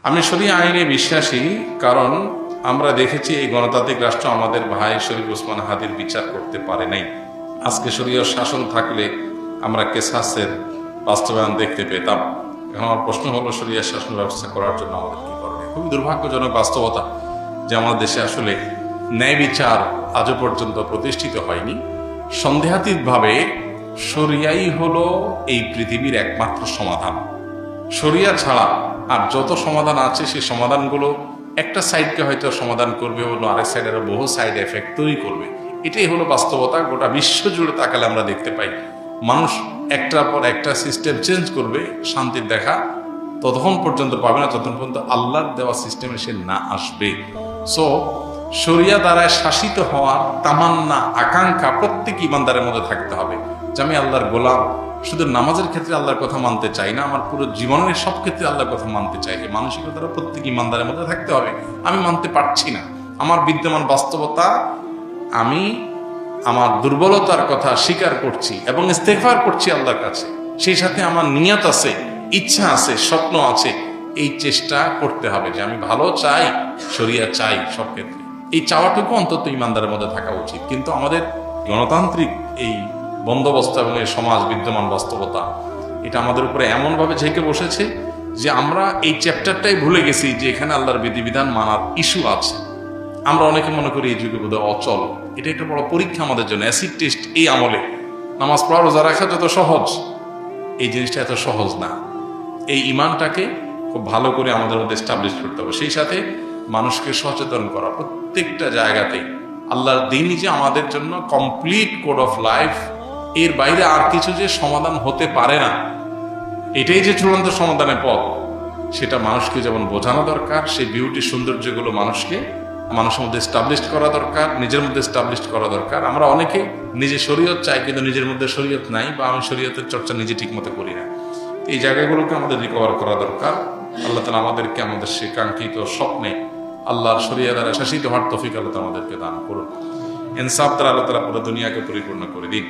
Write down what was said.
আমি শরিয়া আইনে বিশ্বাসী, কারণ আমরা দেখেছি এই গণতান্ত্রিক রাষ্ট্র আমাদের ভাই শরীফ ওসমান হাদির বিচার করতে পারে নাই। আজকে শরিয়ার শাসন থাকলে আমরা কেসাসের বাস্তবায়ন দেখতে পেতাম। এখন আমার প্রশ্ন হলো, শরিয়ার শাসন ব্যবস্থা করার জন্য আমাদের কি করণীয়? খুবই দুর্ভাগ্যজনক বাস্তবতা যে আমাদের দেশে আসলে ন্যায় বিচার আজও পর্যন্ত প্রতিষ্ঠিত হয়নি। সন্দেহাতীতভাবে শরিয়াই হলো এই পৃথিবীর একমাত্র সমাধান। শরিয়া ছাড়া আর যত সমাধান আছে সেই সমাধানগুলো একটা সাইডকে হয়তো সমাধান করবে, অন্য আরেক সাইডের বহু সাইড এফেক্ট তৈরি করবে। এটাই হলো বাস্তবতা। গোটা বিশ্ব জুড়ে তাকালে আমরা দেখতে পাই মানুষ একটার পর একটা সিস্টেম চেঞ্জ করবে, শান্তির দেখা ততক্ষণ পর্যন্ত পাবে না যতক্ষণ পর্যন্ত আল্লাহর দেওয়া সিস্টেমে সে না আসবে। সো শরিয়া দ্বারা শাসিত হওয়ার তামান্না, আকাঙ্ক্ষা প্রত্যেক ইমানদারের মধ্যে থাকতে হবে যে আমি আল্লাহর গোলাম। শুধু নামাজের ক্ষেত্রে আল্লাহর কথা মানতে চাই না, আমার পুরো জীবনের সব ক্ষেত্রে আল্লাহর কথা মানতে চাই। এই মানসিকতাটা প্রত্যেক ইমানদারের মধ্যে থাকতে হবে। আমি মানতে পারছি না, আমার বিদ্যমান বাস্তবতা, আমি আমার দুর্বলতার কথা স্বীকার করছি এবং ইস্তেগফার করছি আল্লাহর কাছে। সেই সাথে আমার নিয়ত আছে, ইচ্ছা আছে, স্বপ্ন আছে। এই চেষ্টা করতে হবে যে আমি ভালো চাই, শরিয়া চাই সব ক্ষেত্রে। এই চাওয়াটুকু অন্তত ইমানদারের মধ্যে থাকা উচিত। কিন্তু আমাদের গণতান্ত্রিক এই বন্দোবস্ত এবং এই সমাজ বিদ্যমান বাস্তবতা, এটা আমাদের উপরে এমনভাবে ঝেঁকে বসেছে যে আমরা এই চ্যাপ্টারটাই ভুলে গেছি যে এখানে আল্লাহর বিধিবিধান মানার ইস্যু আছে। আমরা অনেকে মনে করি এই যুগে বোধহয় অচল। এটা একটা বড় পরীক্ষা আমাদের জন্য, অ্যাসিড টেস্ট। এই আমলে নামাজ পড়া, রোজা রাখা যত সহজ, এই জিনিসটা এত সহজ না। এই ইমানটাকে খুব ভালো করে আমাদের মধ্যে এস্টাবলিশ করতে হবে। সেই সাথে মানুষকে সচেতন করা প্রত্যেকটা জায়গাতেই। আল্লাহর দিনই যে আমাদের জন্য কমপ্লিট কোড অফ লাইফ, এর বাইরে আর কিছু যে সমাধান হতে পারে না, এটাই যে চূড়ান্ত সমাধানের পথ, সেটা মানুষকে যেমন বোঝানো দরকার। সেই বিউটি সৌন্দর্যগুলো মানুষের মধ্যে এস্টাবলিশ করা দরকার, নিজের মধ্যে এস্টাবলিশ করা দরকার। আমরা অনেকে নিজে শরীয়ত চাই, কিন্তু নিজের মধ্যে শরীয়ত নাই, বা আমি শরীয়তের চর্চা নিজে ঠিক মতো করি না। এই জায়গাগুলোকে আমাদের রিকভার করা দরকার। আল্লাহ তাআলা আমাদেরকে আমাদের সেই কাঙ্ক্ষিত স্বপ্নে আল্লাহর শরিয়া দ্বারা শাসিত হওয়ার তৌফিক আল্লাহ তাআলা আমাদেরকে দান করুন। ইনসাফ দ্বারা আল্লাহ তাআলা পুরো দুনিয়াকে পরিপূর্ণ করে দিন।